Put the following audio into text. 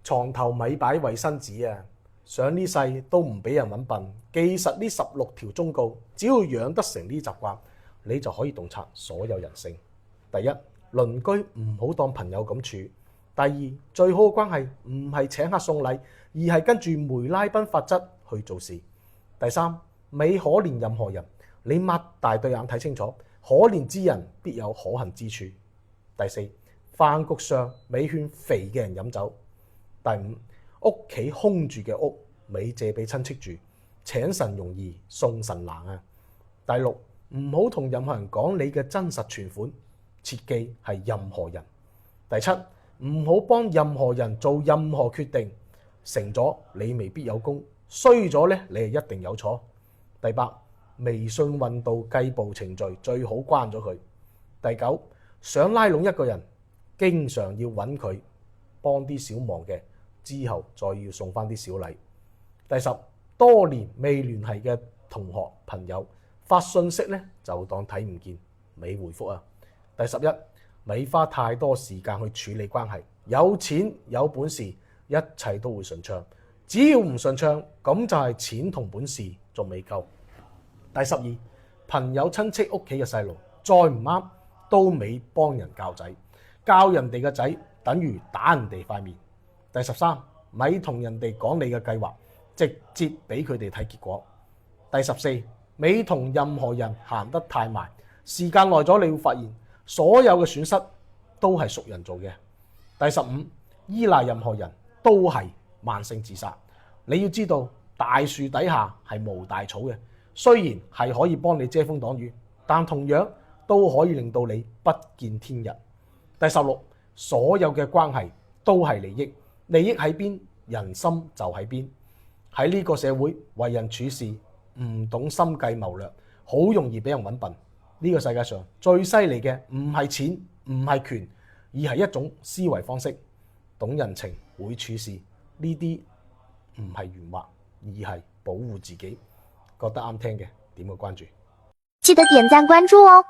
床頭咪擺衛生紙啊！想呢世都唔俾人揾笨，記實呢16條忠告，只要養得成呢習慣，你就可以洞察所有人性。第一，鄰居唔好當朋友咁處；第二，最好嘅關係唔係請客送禮，而係跟住梅拉賓法則去做事。第三，咪可憐任何人，你擘大對眼睇清楚，可憐之人必有可恨之處。第四，飯局上咪勸肥嘅人飲酒。第五，屋企空住嘅屋咪借俾親戚住，請神容易送神難啊！第六，唔好同任何人講你嘅真實存款，切記係任何人。第七，唔好幫任何人做任何決定，成咗你未必有功，衰咗呢你係一定有錯。第八，微信運到計步程序最好關咗佢。第九，想拉攏一個人，經常要揾佢幫啲小忙嘅，之後再要送翻啲小禮。第十，多年未聯繫嘅同學朋友發信息呢就當睇唔見，咪回覆啊。第11，咪花太多時間去處理關係，有錢有本事一切都會順暢，只要唔順暢咁就係錢同本事仲未夠。第12，朋友親戚屋企嘅細路再唔啱都未幫人教仔，教人哋嘅仔等於打人哋塊面。第13，咪同人哋講你嘅計劃，直接俾佢哋睇結果。第14，咪同任何人行得太埋，時間耐咗你會發現所有嘅損失都係熟人做嘅。第15，依賴任何人都係慢性自殺。你要知道大樹底下係無大草嘅，雖然係可以幫你遮風擋雨，但同樣都可以令到你不見天日。第16，所有嘅關係都係利益，利益喺邊，人心就喺邊。喺呢個社會為人處事唔懂心計謀略，好容易俾人揾笨。呢個世界上最犀利嘅唔係錢，唔係權，而係一種思維方式。懂人情，會處事，呢啲唔係圓滑，而係保護自己。覺得啱聽嘅點個關注，記得點讚關注哦。